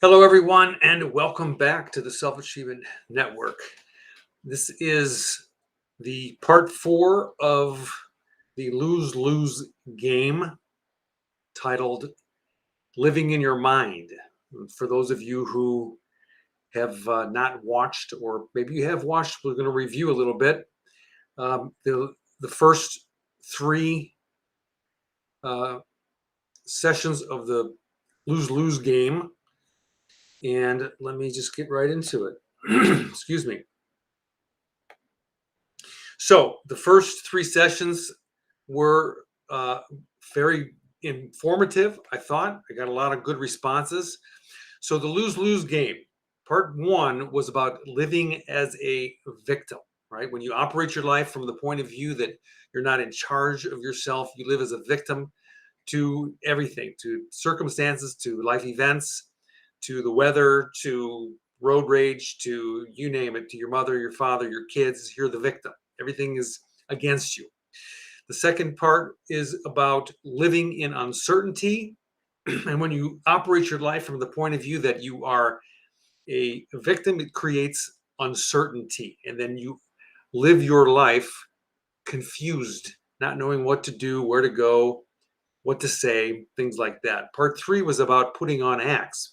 Hello, everyone, and welcome back to the Self Achievement Network. This is the part four of the lose lose game titled Living in Your Mind. For those of you who have not watched, or maybe you have watched, we're going to review a little bit. The first three uh, sessions of the lose lose game. And let me just get right into it. Excuse me. So the first three sessions were very informative. I thought I got a lot of good responses. So the lose lose game, part one was about living as a victim, right? When you operate your life from the point of view that you're not in charge of yourself, you live as a victim to everything, to circumstances, to life events, to the weather, to road rage, to you name it, to your mother, your father, your kids. You're the victim. Everything is against you. The second part is about living in uncertainty. And when you operate your life from the point of view that you are a victim, it creates uncertainty. And then you live your life confused, not knowing what to do, where to go, what to say, things like that. Part three was about putting on acts.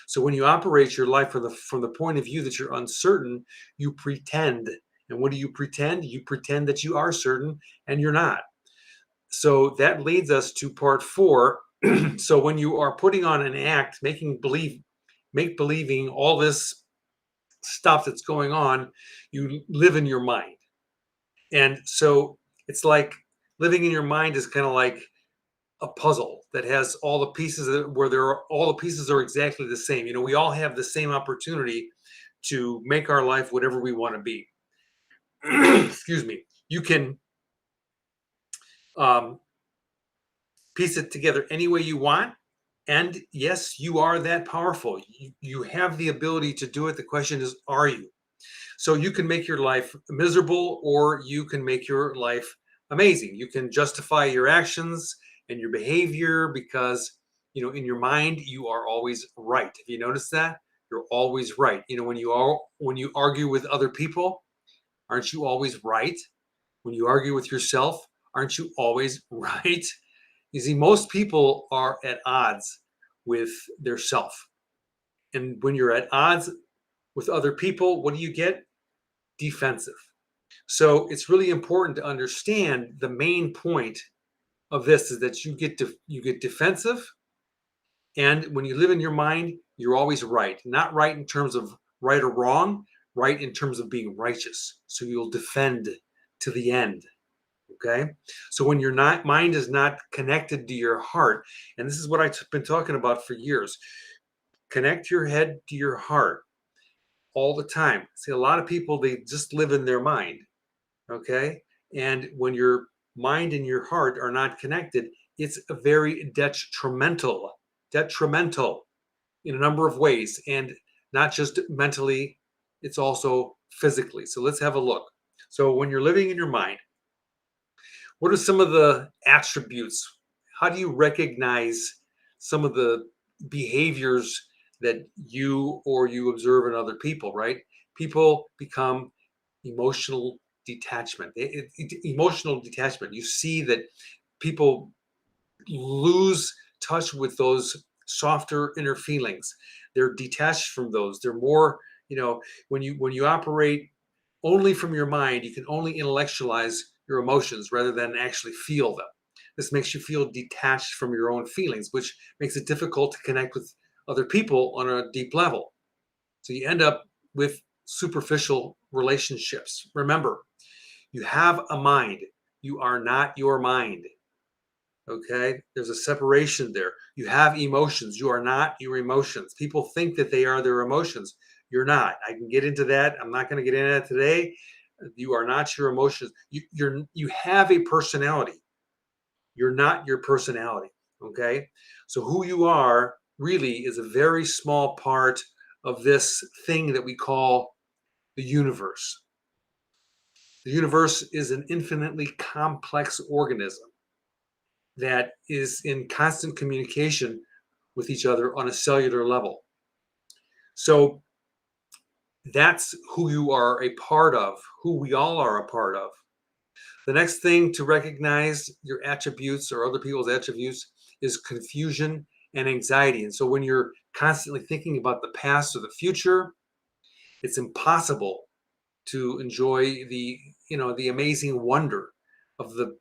So when you operate your life from the point of view that you're uncertain, you pretend. And what do you pretend? You pretend that you are certain and you're not. So that leads us to part four. So when you are putting on an act, make believing all this stuff that's going on, you live in your mind. And so it's like living in your mind is kind of like a puzzle that has all the pieces where all the pieces are exactly the same. We all have the same opportunity to make our life whatever we want to be. Excuse me. You can um, piece it together any way you want. And yes, you are that powerful. You have the ability to do it. The question is, are you? So you can make your life miserable or you can make your life amazing. You can justify your actions and your behavior because, in your mind, you are always right. Have you noticed that? You're always right. When you argue with other people, aren't you always right? When you argue with yourself, aren't you always right? You see, most people are at odds with their self. And when you're at odds with other people, what do you get? Defensive. So it's really important to understand the main point of this is that you get defensive, and when you live in your mind, you're always right. Not right in terms of right or wrong, right in terms of being righteous. So you'll defend to the end. Okay. So when your mind is not connected to your heart, and this is what I've been talking about for years, connect your head to your heart all the time. See, a lot of people, they just live in their mind. Okay. And when your mind and your heart are not connected, it's a very detrimental in a number of ways. And not just mentally, it's also physically. So let's have a look. So when you're living in your mind, what are some of the attributes? How do you recognize some of the behaviors that you observe in other people, right? People become emotional detachment. Emotional detachment. You see that people lose touch with those softer inner feelings. They're detached from those. They're more, when you operate only from your mind, you can only intellectualize your emotions rather than actually feel them. This makes you feel detached from your own feelings, which makes it difficult to connect with other people on a deep level. So you end up with superficial relationships. Remember, you have a mind. You are not your mind. Okay? There's a separation there. You have emotions. You are not your emotions. People think that they are their emotions. You're not. I can get into that. I'm not going to get into that today. You are not your emotions. You have a personality. You're not your personality. Okay? So who you are really is a very small part of this thing that we call the universe. The universe is an infinitely complex organism that is in constant communication with each other on a cellular level. So that's who you are a part of, who we all are a part of. The next thing to recognize your attributes or other people's attributes is confusion and anxiety. And so when you're constantly thinking about the past or the future, it's impossible to enjoy the amazing wonder of the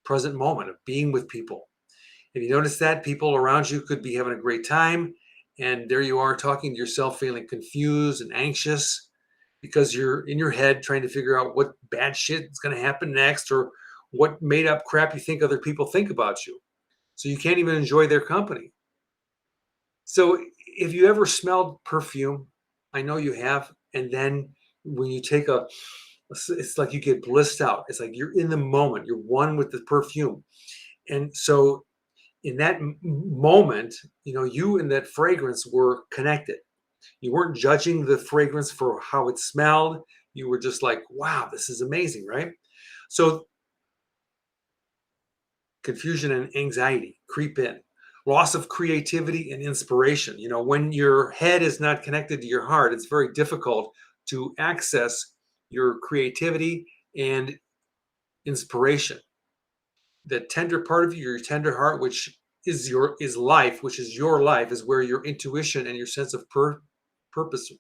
present moment of being with people. If you notice that people around you could be having a great time, and there you are talking to yourself, feeling confused and anxious because you're in your head trying to figure out what bad shit is going to happen next or what made up crap you think other people think about you. So you can't even enjoy their company. So if you ever smelled perfume, I know you have, and then when you take it's like you get blissed out. It's like you're in the moment, you're one with the perfume. And so in that moment, you and that fragrance were connected. You weren't judging the fragrance for how it smelled. You were just like, wow, this is amazing, right? So confusion and anxiety creep in. Loss of creativity and inspiration. When your head is not connected to your heart, it's very difficult to access your creativity and inspiration. The tender part of you, your tender heart, which is life, which is your life, is where your intuition and your sense of purpose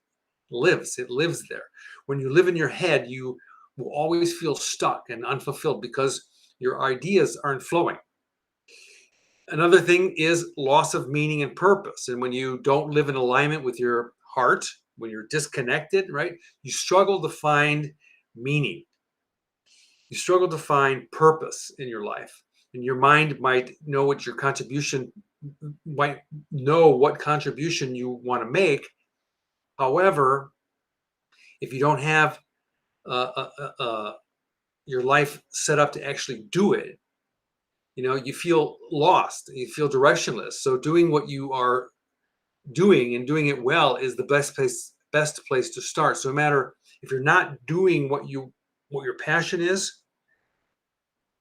lives. It lives there. When you live in your head, you will always feel stuck and unfulfilled because your ideas aren't flowing. Another thing is loss of meaning and purpose. And when you don't live in alignment with your heart, when you're disconnected, right, you struggle to find meaning. You struggle to find purpose in your life. And your mind might know might know what contribution you want to make. However, if you don't have your life set up to actually do it, you feel lost, you feel directionless. So doing what you are doing and doing it well is the best place to start. So no matter if you're not doing what your passion is,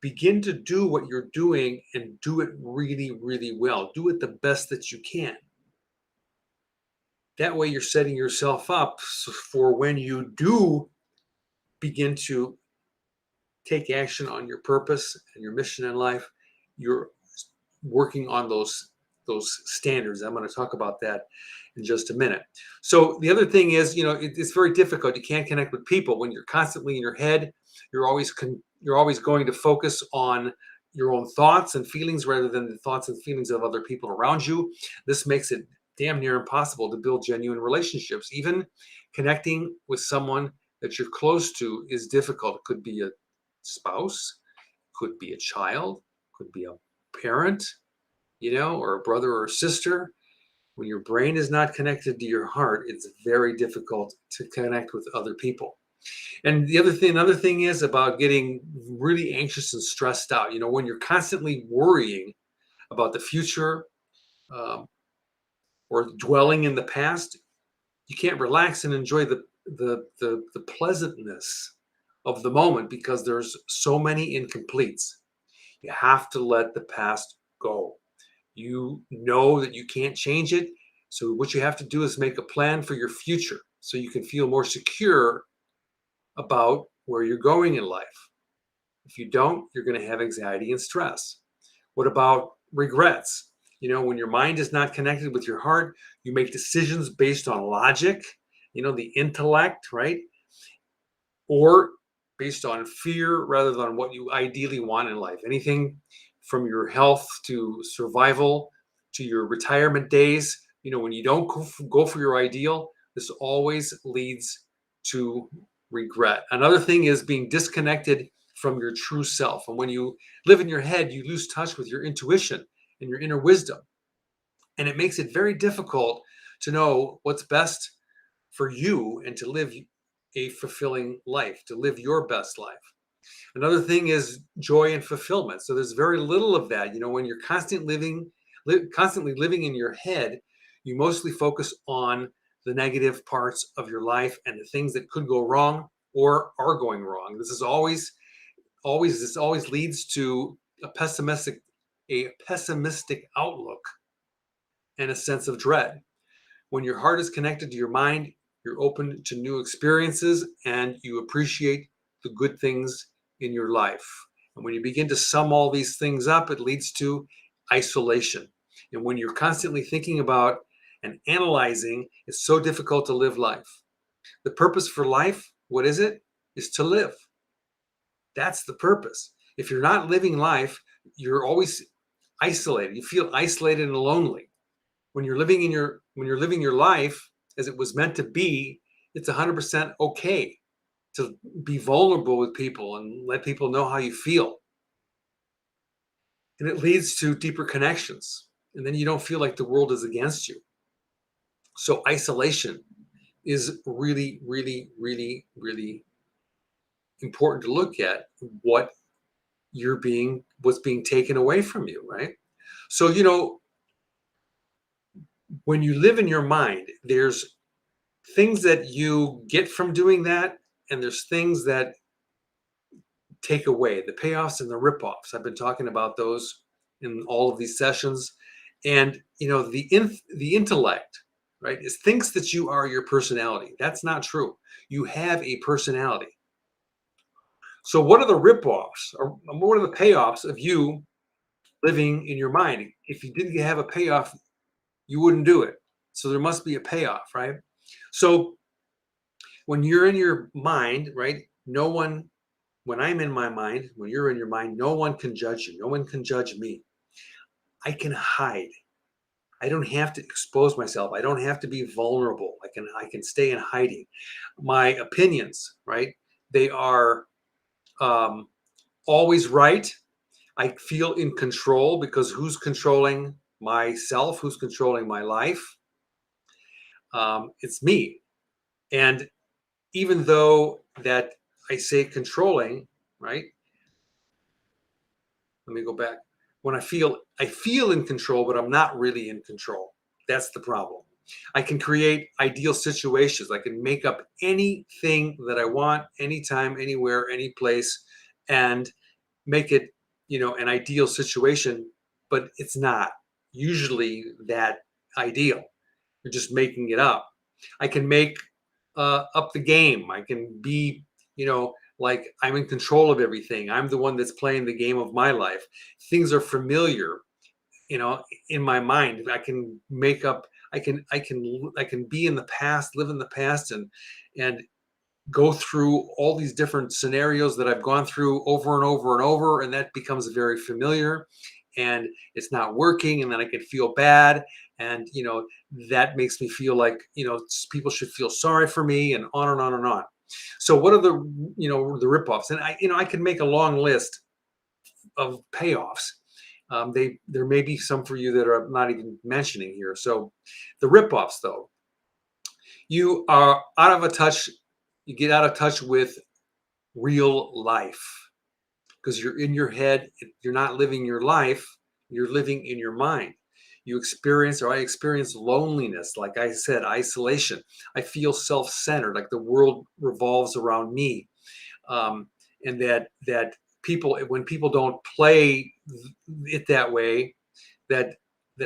begin to do what you're doing and do it really, really well. Do it the best that you can. That way you're setting yourself up for when you do begin to take action on your purpose and your mission in life, you're working on those standards. I'm going to talk about that in just a minute. So the other thing is, it's very difficult. You can't connect with people when you're constantly in your head. You're always going to focus on your own thoughts and feelings rather than the thoughts and feelings of other people around you. This makes it damn near impossible to build genuine relationships. Even connecting with someone that you're close to is difficult. It could be a spouse, could be a child, could be a parent, or a brother or a sister. When your brain is not connected to your heart, it's very difficult to connect with other people. And another thing is about getting really anxious and stressed out. When you're constantly worrying about the future, um, or dwelling in the past, you can't relax and enjoy the pleasantness of the moment because there's so many incompletes. You have to let the past go. You know that you can't change it. So what you have to do is make a plan for your future so you can feel more secure about where you're going in life. If you don't, you're going to have anxiety and stress. What about regrets? When your mind is not connected with your heart, you make decisions based on logic, the intellect, right? Or based on fear rather than what you ideally want in life. Anything from your health to survival to your retirement days. When you don't go for your ideal, this always leads to regret. Another thing is being disconnected from your true self. And when you live in your head, you lose touch with your intuition and your inner wisdom. And it makes it very difficult to know what's best for you and to live a fulfilling life, to live your best life. Another thing is joy and fulfillment. So there's very little of that. When you're constantly living in your head, you mostly focus on the negative parts of your life and the things that could go wrong or are going wrong. This always leads to a pessimistic outlook and a sense of dread. When your heart is connected to your mind, you're open to new experiences and you appreciate the good things in your life. And when you begin to sum all these things up, it leads to isolation. And when you're constantly thinking about and analyzing, it's so difficult to live life. The purpose for life, what is it? Is to live. That's the purpose. If you're not living life, you're always isolated. You feel isolated and lonely. When you're living your life as it was meant to be, it's 100% okay to be vulnerable with people and let people know how you feel. And it leads to deeper connections. And then you don't feel like the world is against you. So isolation is really, really, really, really important to look at what's being taken away from you, right? So, when you live in your mind, there's things that you get from doing that, and there's things that take away the payoffs and the ripoffs. I've been talking about those in all of these sessions. And the intellect, right, is thinks that you are your personality. That's not true. You have a personality. So what are the ripoffs, or what are the payoffs of you living in your mind? If you didn't have a payoff, you wouldn't do it. So there must be a payoff, right? So when you're in your mind, right, when I'm in my mind, when you're in your mind, no one can judge you. No one can judge me. I can hide. I don't have to expose myself. I don't have to be vulnerable. I can stay in hiding. My opinions, right? They are um, always right. I feel in control because who's controlling myself? Who's controlling my life? It's me. And even though that I say controlling, right? Let me go back. When I feel in control, but I'm not really in control. That's the problem. I can create ideal situations. I can make up anything that I want, anytime, anywhere, any place, and make it, an ideal situation, but it's not usually that ideal. You're just making it up. I can make up the game. I can be, like I'm in control of everything. I'm the one that's playing the game of my life. Things are familiar, in my mind. I can make up. I can be in the past, live in the past, and go through all these different scenarios that I've gone through over and over and over, and that becomes very familiar, and it's not working, and then I can feel bad, and that makes me feel like people should feel sorry for me, and on and on and on. So what are the ripoffs? And I can make a long list of payoffs. There may be some for you that are not even mentioning here. So the ripoffs, though, you are out of a touch. You get out of touch with real life because you're in your head. You're not living your life. You're living in your mind. I experience loneliness. Like I said, isolation. I feel self-centered, like the world revolves around me. And that when people don't play it that way, that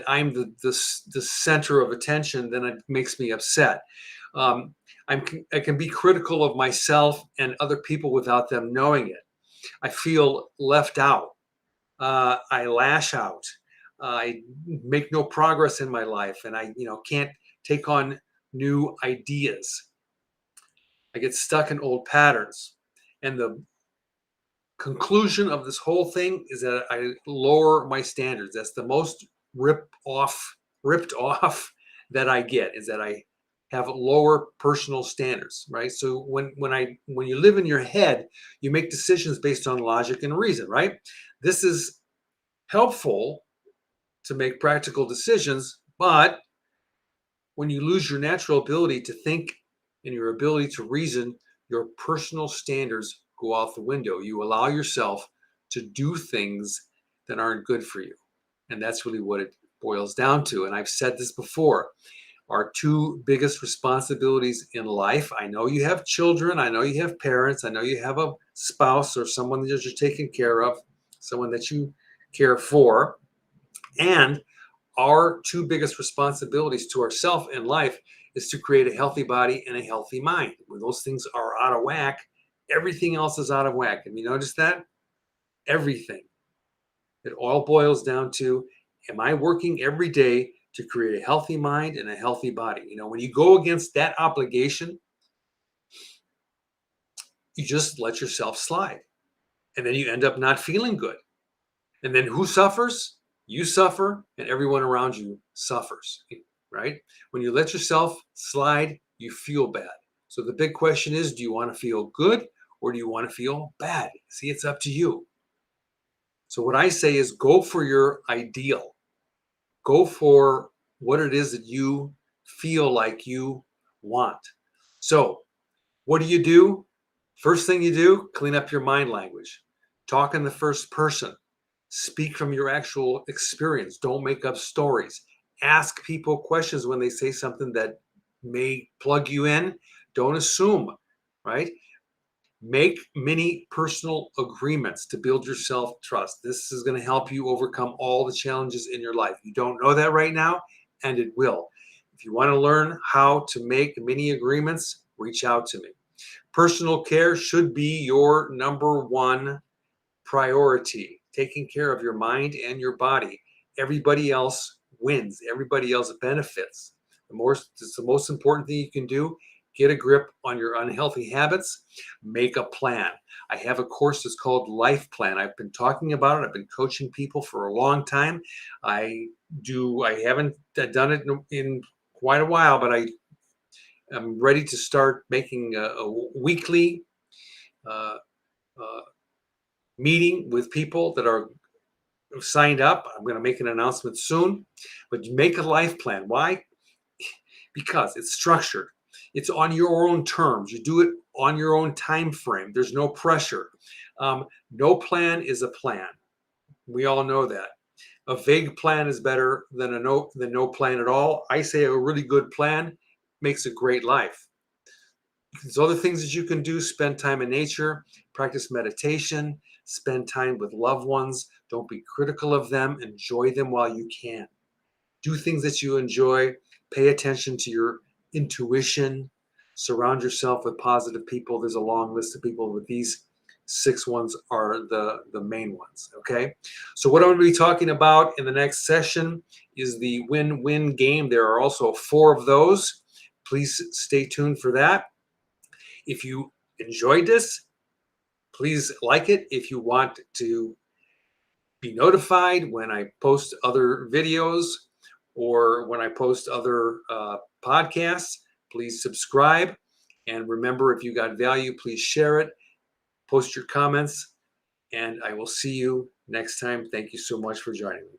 I'm the center of attention, then it makes me upset. Um, I can be critical of myself and other people without them knowing it. I feel left out. I lash out. I make no progress in my life, and I can't take on new ideas. I get stuck in old patterns, and the conclusion of this whole thing is that I lower my standards. That's the most ripped off that I get, is that I have lower personal standards, right? So when you live in your head, you make decisions based on logic and reason, right? This is helpful to make practical decisions, but when you lose your natural ability to think and your ability to reason, your personal standards go out the window. You allow yourself to do things that aren't good for you. And that's really what it boils down to. And I've said this before. Our two biggest responsibilities in life. I know you have children. I know you have parents. I know you have a spouse or someone that you're taking care of, someone that you care for. And our two biggest responsibilities to ourselves in life is to create a healthy body and a healthy mind. When those things are out of whack, everything else is out of whack. Have you noticed that? Everything. It all boils down to, am I working every day to create a healthy mind and a healthy body? When you go against that obligation, you just let yourself slide. And then you end up not feeling good. And then who suffers? You suffer, and everyone around you suffers, right? When you let yourself slide, you feel bad. So the big question is, do you want to feel good or do you want to feel bad? See, it's up to you. So what I say is go for your ideal. Go for what it is that you feel like you want. So what do? First thing you do, clean up your mind language. Talk in the first person. Speak from your actual experience. Don't make up stories. Ask people questions when they say something that may plug you in. Don't assume, right? Make many personal agreements to build your self-trust. This is going to help you overcome all the challenges in your life. You don't know that right now, and it will. If you want to learn how to make many agreements, reach out to me. Personal care should be your number one priority. Taking care of your mind and your body. Everybody else wins. Everybody else benefits. It's the most important thing you can do. Get a grip on your unhealthy habits. Make a plan. I have a course that's called Life Plan. I've been talking about it. I've been coaching people for a long time. I haven't done it in quite a while, but I'm ready to start making a weekly uh, uh, meeting with people that are signed up. I'm going to make an announcement soon, but you make a life plan. Why? Because it's structured. It's on your own terms. You do it on your own time frame. There's no pressure. No plan is a plan. We all know that. A vague plan is better than no plan at all. I say a really good plan makes a great life. There's other things that you can do. Spend time in nature, practice meditation, spend time with loved ones. Don't be critical of them. Enjoy them while you can. Do things that you enjoy. Pay attention to your intuition. Surround yourself with positive people. There's a long list of people, but these 6 ones are the main ones. Okay. So what I'm going to be talking about in the next session is the win-win game. There are also 4 of those. Please stay tuned for that. If you enjoyed this, please like it. If you want to be notified when I post other videos or when I post other podcasts, please subscribe. And remember, if you got value, please share it, post your comments, and I will see you next time. Thank you so much for joining me.